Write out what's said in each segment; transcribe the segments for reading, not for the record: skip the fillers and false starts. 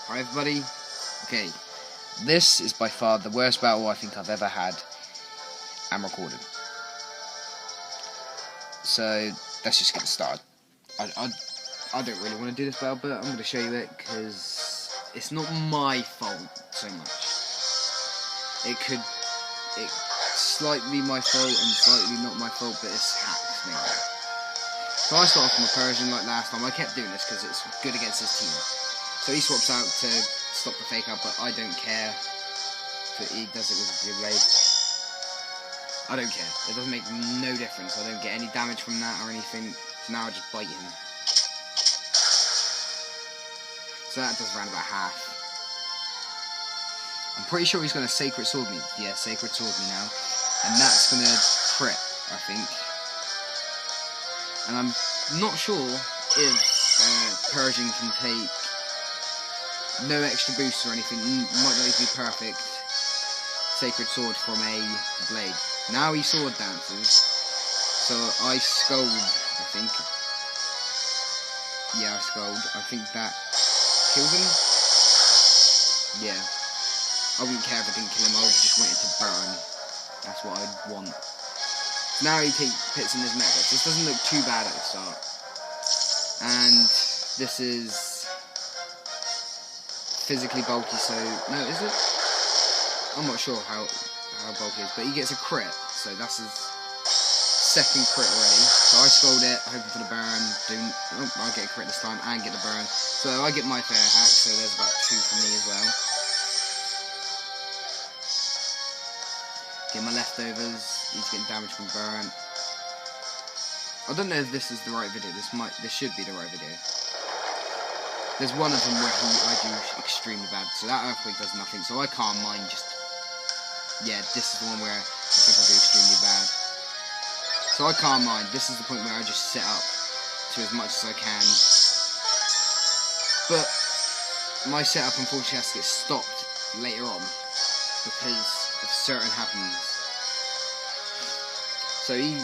Hi everybody. Okay, this is by far the worst battle I think I've ever had and recorded. So let's just get started. I don't really want to do this battle, but I'm going to show you it because it's not my fault so much. It's slightly my fault and slightly not my fault, but it's hacks mainly. So I start off from a Persian like last time. I kept doing this because it's good against his team. So he swaps out to stop the fake out, but I don't care. So he does it with a blue blade. I don't care. It doesn't make no difference. I don't get any damage from that or anything. So now I just bite him. So that does around about half. I'm pretty sure he's going to Sacred Sword me. Yeah, Sacred Sword me now. And that's going to crit, I think. And I'm not sure if Persian can take no extra boosts or anything. Might not even be perfect. Sacred Sword from a blade. Now he sword dances. So I scold, I think. Yeah, I scold. I think that kills him. Yeah. I wouldn't care if I didn't kill him. I would just want it to burn. That's what I'd want. Now he puts in his necklace. This doesn't look too bad at the start. And this is physically bulky, so no, is it? I'm not sure how bulky it is, but he gets a crit, so that's his second crit already. So I scold it, hoping for the burn. I'll get a crit this time and get the burn. So I get my fair hack, so there's about 2 for me as well. Get my leftovers. He's getting damage from burn. I don't know if this is the right video. This should be the right video. There's one of them where I do extremely bad, so that earthquake does nothing. So I can't mind just. Yeah, this is the one where I think I do extremely bad. So I can't mind. This is the point where I just set up to as much as I can. But my setup unfortunately has to get stopped later on because of certain happenings. So he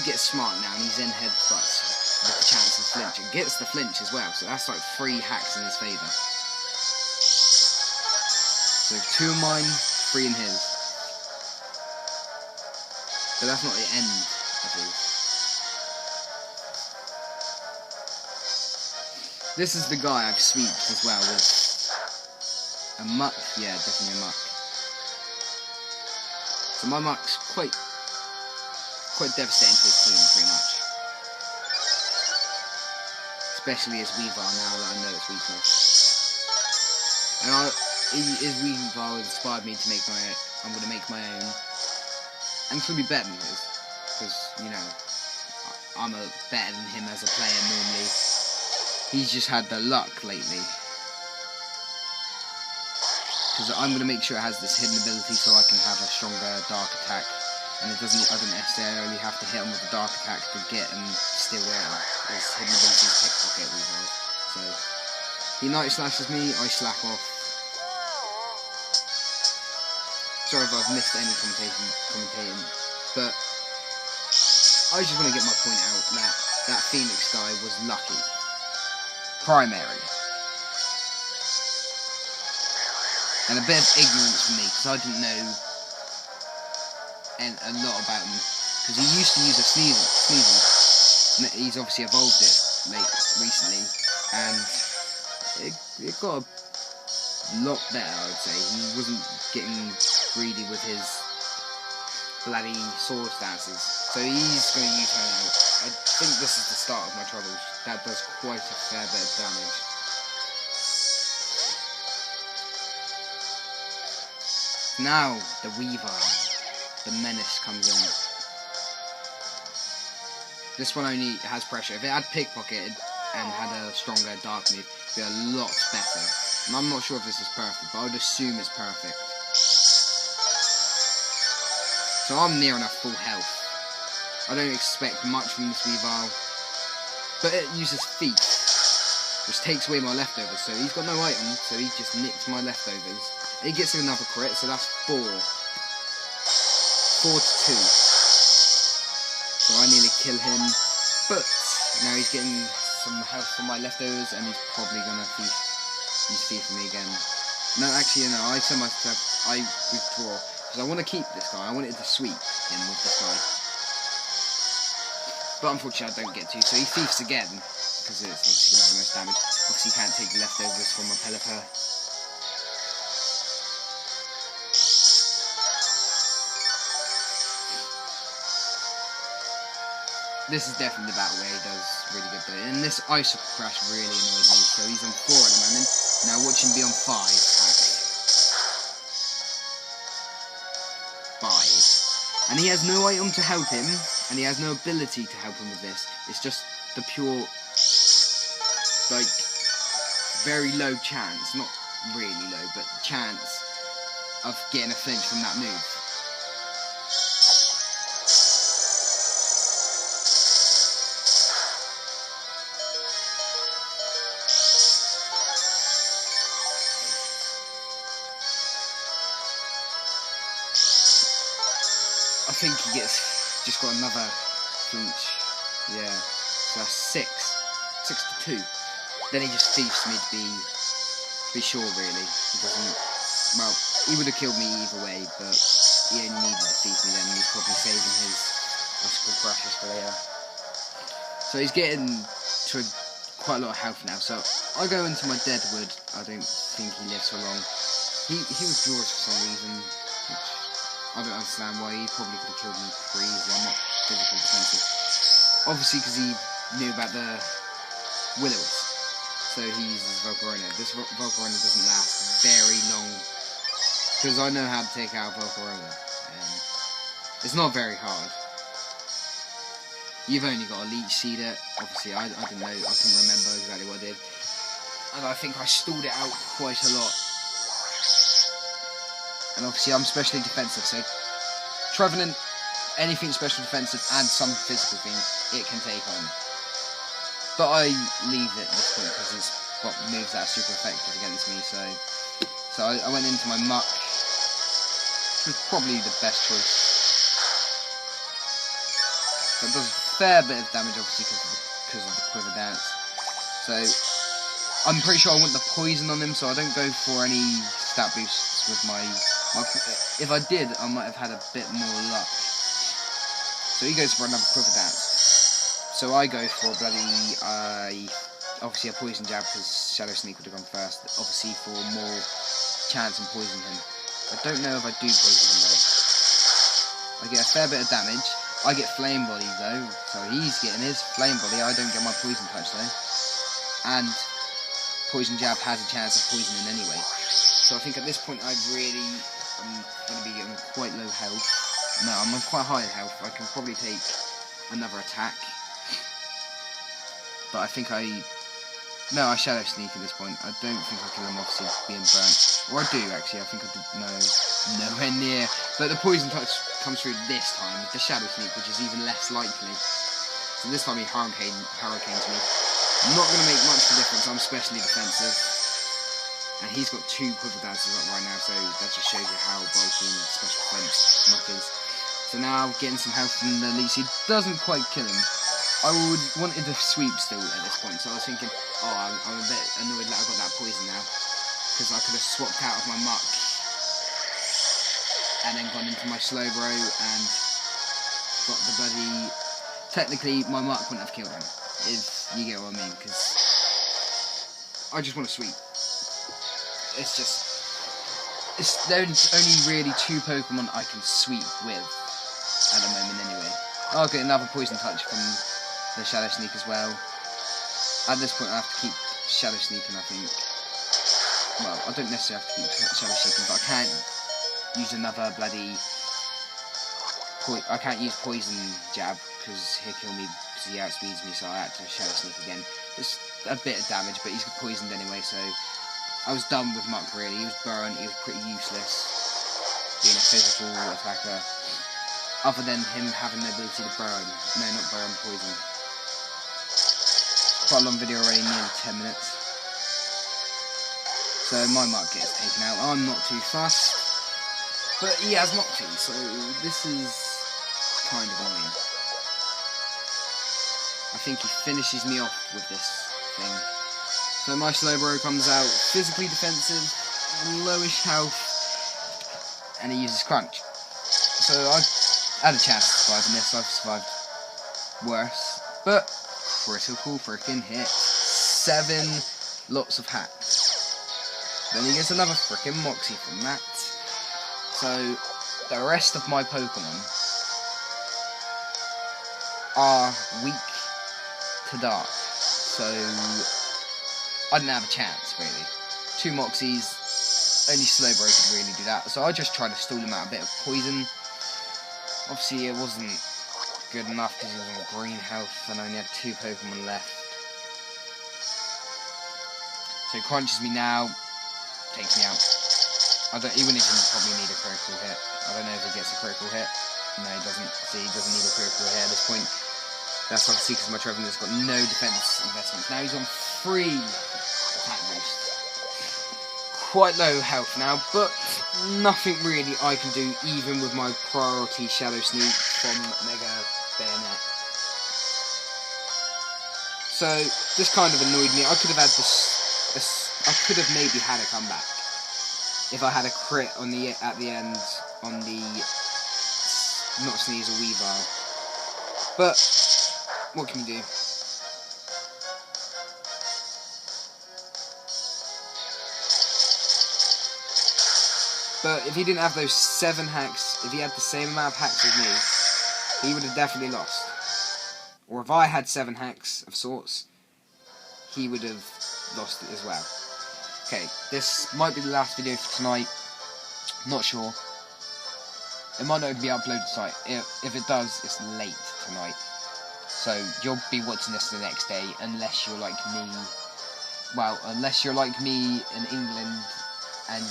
gets smart now and he's in headbutts with the chance of flinch. And gets the flinch as well, so that's like 3 hacks in his favour. So 2 of mine, 3 in his. But that's not the end of his. This is the guy I've sweeped as well with a muck. Yeah, definitely a muck. So my muck's quite devastating to his team, pretty much. Especially his Weavile now that I know its weakness. And his Weavile inspired me to make I'm going to make my own. And it's going to be better than his. Because, you know, I'm better than him as a player normally. He's just had the luck lately. Because I'm going to make sure it has this hidden ability so I can have a stronger dark attack. And I don't necessarily have to hit him with a dark attack to get and steal it out. His hidden ability is pickpocket Weavile. So, he night slashes me, I slack off. Sorry if I've missed any commentating, but I just want to get my point out that Phoenix guy was lucky. Primary. And a bit of ignorance from me, because I didn't know a lot about him. Because he used to use a sneezing. He's obviously evolved it recently, and it got a lot better, I would say. He wasn't getting greedy with his bloody sword stances. So he's going to use her now. I think this is the start of my troubles. That does quite a fair bit of damage. Now, the Weavile, the menace comes in. This one only has pressure. If it had pickpocketed and had a stronger dark move, it would be a lot better. And I'm not sure if this is perfect, but I would assume it's perfect. So I'm near enough full health. I don't expect much from this Weavile. But it uses feet, which takes away my leftovers. So he's got no item, so he just nicks my leftovers. He gets another crit, so that's 4. 4 to 2. So I nearly kill him. But now he's getting some health from my leftovers, and he's probably gonna feast. He's thieving me again. No, actually, no, I said myself, I withdraw. Because I want to keep this guy. I wanted to sweep him with this guy. But unfortunately, I don't get to. So he thieves again. Because it's obviously going to do the most damage. Obviously, you can't take the leftovers from a Pelipper. This is definitely the battle where he does really good though. And this icicle crash really annoyed me. So he's on 4 at the moment. Now watch him be on 5. 5. And he has no item to help him. And he has no ability to help him with this. It's just the pure, like, very low chance. Not really low, but chance of getting a flinch from that move. I think he just got another flinch. Yeah, so that's 6 to 2. Then he just thieves me to be sure, really. He doesn't. Well, he would have killed me either way, but he only needed to thief me then. He's probably saving his icicle crashes for later. So he's getting to quite a lot of health now. So I go into my Deadwood. I don't think he lives for long. He withdraws for some reason. I don't understand why. He probably could have killed me pretty easily. I'm not physically defensive. Obviously because he knew about the Will-O-Wisp. So he uses Volcarona. This Volcarona doesn't last very long. Because I know how to take out Volcarona. It's not very hard. You've only got to leech seed it. Obviously I didn't know. I couldn't remember exactly what I did. And I think I stalled it out quite a lot. And obviously I'm specially defensive, so Trevenant, anything special defensive and some physical things, it can take on. But I leave it at this point because it's got moves that are super effective against me, so I went into my Muck, which was probably the best choice. So it does a fair bit of damage obviously because of the Quiver Dance. So I'm pretty sure I want the poison on him, so I don't go for any stat boosts with my. If I did, I might have had a bit more luck. So he goes for another Quiver Dance. So I go for bloody, obviously a Poison Jab because Shadow Sneak would have gone first. Obviously for more chance and poison him. I don't know if I do poison him though. I get a fair bit of damage. I get Flame Body though. So he's getting his Flame Body. I don't get my Poison Touch though. And Poison Jab has a chance of poisoning anyway. So I think at this point I'm going to be getting quite low health. No, I'm on quite high health. I can probably take another attack. But I think I Shadow Sneak at this point. I don't think I kill him obviously being burnt. Or I do actually, I think I did, no, nowhere near. But the Poison Touch comes through this time with the Shadow Sneak, which is even less likely. So this time he Hurricanes me. I'm not going to make much of a difference, I'm specially defensive. And he's got 2 Quiver Dances up right now, so that just shows you how bulky and special defense Muck is. So now getting some health from the leech seed doesn't quite kill him. I wanted to sweep still at this point, so I was thinking, oh, I'm a bit annoyed that I got that poison now, because I could have swapped out of my Muck and then gone into my Slowbro and got the bloody. Technically, my Muck wouldn't have killed him, if you get what I mean, because I just want to sweep. There's only really 2 Pokemon I can sweep with at the moment anyway. I'll get another Poison Touch from the Shadow Sneak as well. At this point I have to keep Shadow Sneaking, I think. Well, I don't necessarily have to keep Shadow Sneaking, but I can't use another bloody. I can't use Poison Jab because he'll kill me because he outspeeds me, so I had to Shadow Sneak again. It's a bit of damage, but he's poisoned anyway, so I was done with Muck really. He was burned, he was pretty useless being a physical attacker, other than him having the ability to burn. No, not burn, poison. Quite a long video already, nearly 10 minutes. So my Muck gets taken out. I'm not too fussed, but he has Moxie, so this is kind of annoying. I think he finishes me off with this thing. So my Slowbro comes out physically defensive, lowish health, and he uses Crunch. So I had a chance of surviving this. I've survived worse, but critical freaking hit. 7 lots of hacks. Then he gets another freaking Moxie from that. So the rest of my Pokemon are weak to dark. So I didn't have a chance, really. 2 Moxies, only Slowbro could really do that. So I just tried to stall him out a bit of poison. Obviously it wasn't good enough because he was on green health and I only had 2 Pokemon left. So he crunches me now, takes me out. He wouldn't even probably need a critical hit. I don't know if he gets a critical hit. No, he doesn't. See, he doesn't need a critical hit at this point. That's obviously because my Trevenant's got no defense investments. Now he's on 3 attack boost. Quite low health now, but nothing really I can do even with my priority Shadow Sneak from Mega Bayonet. So this kind of annoyed me. I could have had I could have maybe had a comeback if I had a crit on the at the end on the not Sneeze or Weavile. But what can you do? But if he didn't have those 7 hacks, if he had the same amount of hacks as me, he would have definitely lost. Or if I had 7 hacks of sorts, he would have lost it as well. Okay, this might be the last video for tonight. Not sure. It might not even be uploaded tonight. If it does, it's late tonight. So you'll be watching this the next day, unless you're like me. Well, unless you're like me in England and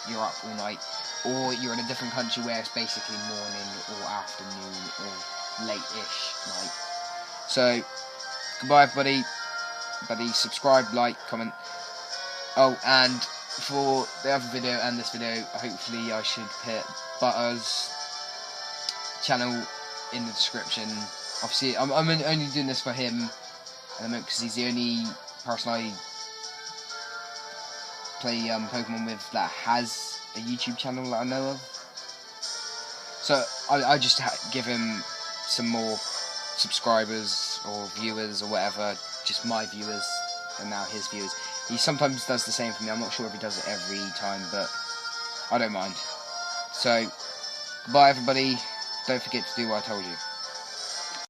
you're up all night, or you're in a different country where it's basically morning or afternoon or late-ish night. So goodbye, everybody. Subscribe, like, comment. Oh, and for the other video and this video, hopefully I should put Butter's channel in the description. Obviously, I'm only doing this for him at the moment because he's the only person I play Pokemon with that has a YouTube channel that I know of. So I just give him some more subscribers or viewers or whatever, just my viewers and now his viewers. He sometimes does the same for me. I'm not sure if he does it every time, but I don't mind. So goodbye, everybody. Don't forget to do what I told you.